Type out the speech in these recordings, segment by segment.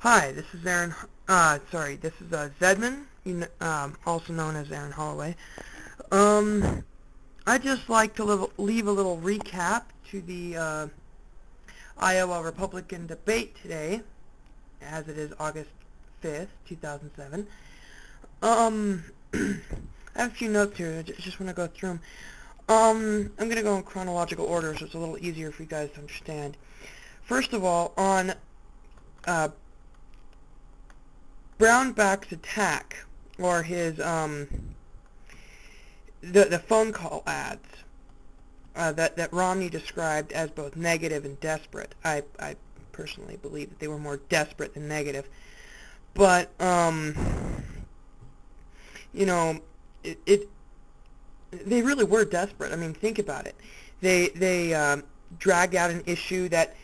Hi, this is Aaron. This is Zedman, also known as Aaron Holloway. I just like to leave a little recap to the Iowa Republican debate today, as it is August 5th, 2007. I have a few notes here. I just want to go through them. I'm going to go in chronological order, so it's a little easier for you guys to understand. First of all, on Brownback's attack, or his the phone call ads that Romney described as both negative and desperate. I personally believe that they were more desperate than negative, but you know, they really were desperate. I mean, think about it. They dragged out an issue that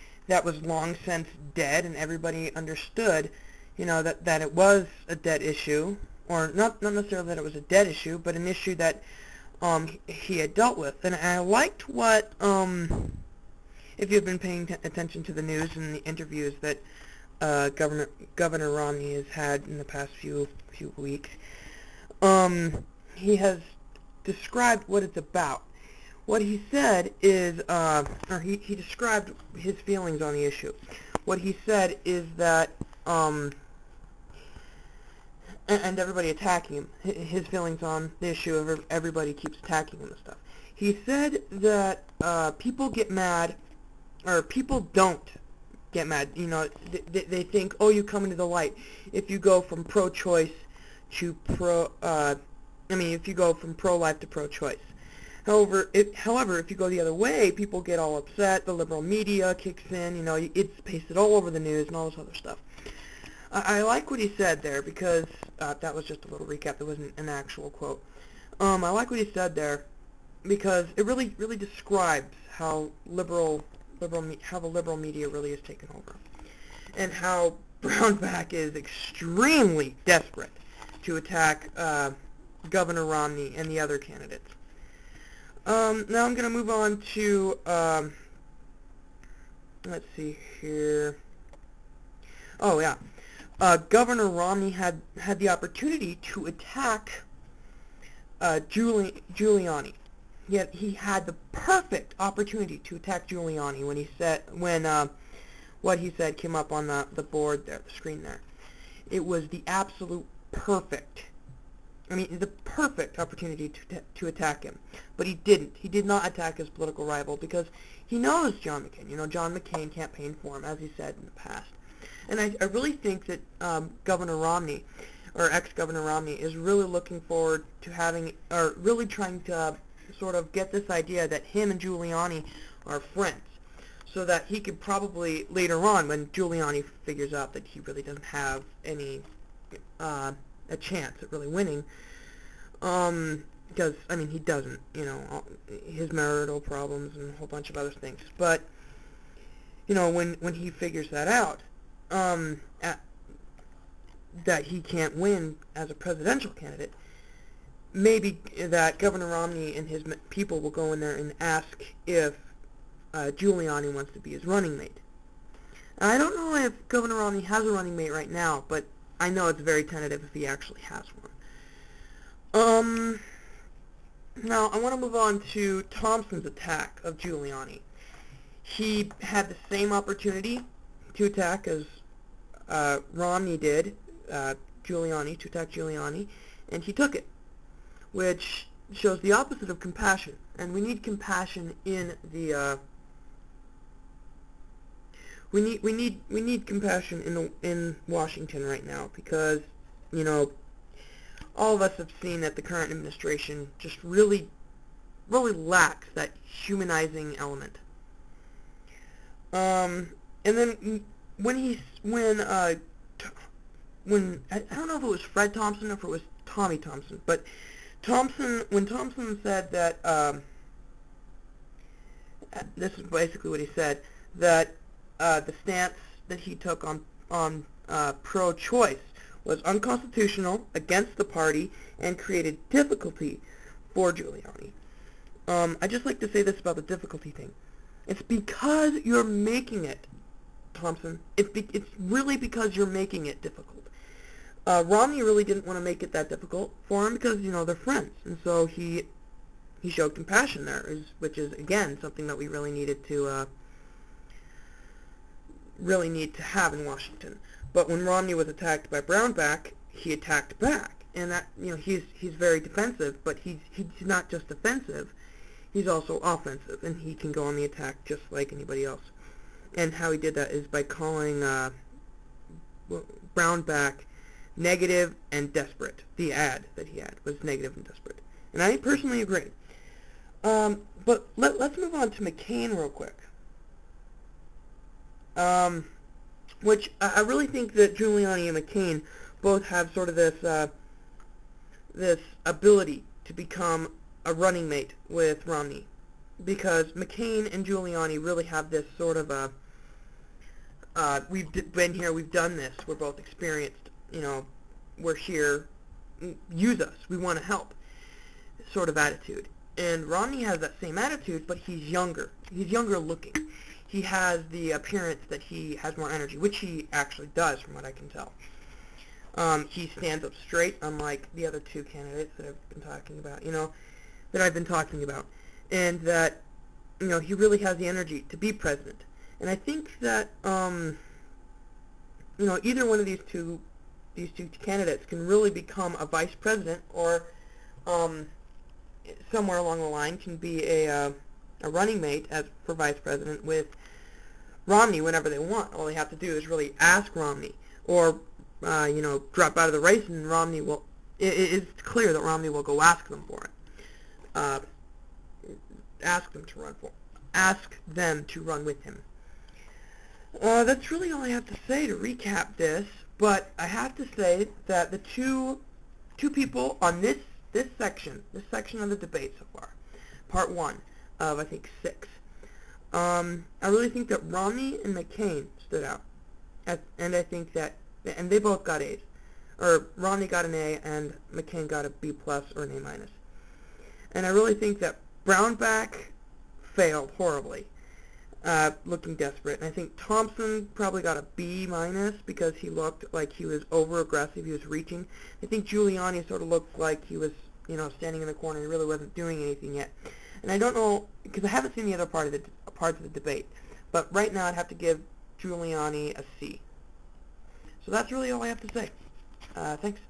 was long since dead, and everybody understood, you know, that it was a dead issue, or not necessarily that it was a dead issue, but an issue that he had dealt with. And I liked what, if you've been paying attention to the news and the interviews that Governor Romney has had in the past few weeks, he has described what it's about. What he said is, or he described his feelings on the issue. What he said is that, and everybody attacking him, his feelings on the issue of everybody keeps attacking him and stuff. He said that people get mad, or people don't get mad. You know, they think, oh, you come into the light if you go from pro-choice to if you go from pro-life to pro-choice. However, if you go the other way, people get all upset. The liberal media kicks in. You know, it's pasted all over the news and all this other stuff. I like what he said there, because that was just a little recap. That wasn't an actual quote. I like what he said there because it really describes how the liberal media really has taken over, and how Brownback is extremely desperate to attack Governor Romney and the other candidates. Now I'm going to move on to, let's see here. Oh, yeah. Governor Romney had the opportunity to attack Giuliani. Yet he had the perfect opportunity to attack Giuliani when what he said came up on the board there, the screen there. It was the absolute perfect. The perfect opportunity to attack him. But he didn't. He did not attack his political rival because he knows John McCain. You know, John McCain campaigned for him, as he said in the past. And I really think that Governor Romney, or ex-Governor Romney, is really looking forward to having, or really trying to sort of get this idea that him and Giuliani are friends, so that he could probably later on, when Giuliani figures out that he really doesn't have any a chance at really winning, because, he doesn't, you know, his marital problems and a whole bunch of other things, but, you know, when he figures that out, that he can't win as a presidential candidate, maybe that Governor Romney and his people will go in there and ask if Giuliani wants to be his running mate. I don't know if Governor Romney has a running mate right now, but I know it's very tentative if he actually has one. Now, I want to move on to Thompson's attack of Giuliani. He had the same opportunity to attack as Romney did, Giuliani, to attack Giuliani, and he took it, which shows the opposite of compassion. And we need compassion in the we need compassion in Washington right now, because, you know, all of us have seen that the current administration just really lacks that humanizing element. And then when I don't know if it was Fred Thompson or if it was Tommy Thompson, but when Thompson said that, this is basically what he said, that the stance that he took on pro-choice was unconstitutional, against the party, and created difficulty for Giuliani. I just like to say this about the difficulty thing. It's because you're making it Thompson. It's really because you're making it difficult. Romney really didn't want to make it that difficult for him because, you know, they're friends. And so he showed compassion there, which is, again, something that we really need to have in Washington. But when Romney was attacked by Brownback, he attacked back. And that, you know, he's very defensive, but he's not just defensive, he's also offensive, and he can go on the attack just like anybody else. And how he did that is by calling Brownback negative and desperate. The ad that he had was negative and desperate. And I personally agree. But let's move on to McCain real quick. Which I really think that Giuliani and McCain both have sort of this ability to become a running mate with Romney, because McCain and Giuliani really have this sort of we've been here, we've done this, we're both experienced, you know, we're here, use us, we want to help sort of attitude. And Romney has that same attitude, but he's younger looking. He has the appearance that he has more energy, which he actually does from what I can tell. He stands up straight, unlike the other two candidates that I've been talking about, and that, you know, he really has the energy to be president. And I think that, you know, either one of these two candidates can really become a vice president, or somewhere along the line can be a running mate for vice president with Romney whenever they want. All they have to do is really ask Romney, or you know, drop out of the race, and Romney will. It's clear that Romney will go ask them for it. Ask them to run with him. That's really all I have to say to recap this. But I have to say that the two people on this section of the debate so far, part 1 of I think 6, I really think that Romney and McCain stood out, and I think that, and they both got A's, or Romney got an A and McCain got a B+ or an A-. And I really think that Brownback failed horribly, looking desperate. And I think Thompson probably got a B- because he looked like he was over-aggressive, he was reaching. I think Giuliani sort of looked like he was, you know, standing in the corner, he really wasn't doing anything yet. And I don't know, because I haven't seen the other parts of the debate, but right now I'd have to give Giuliani a C. So that's really all I have to say. Thanks.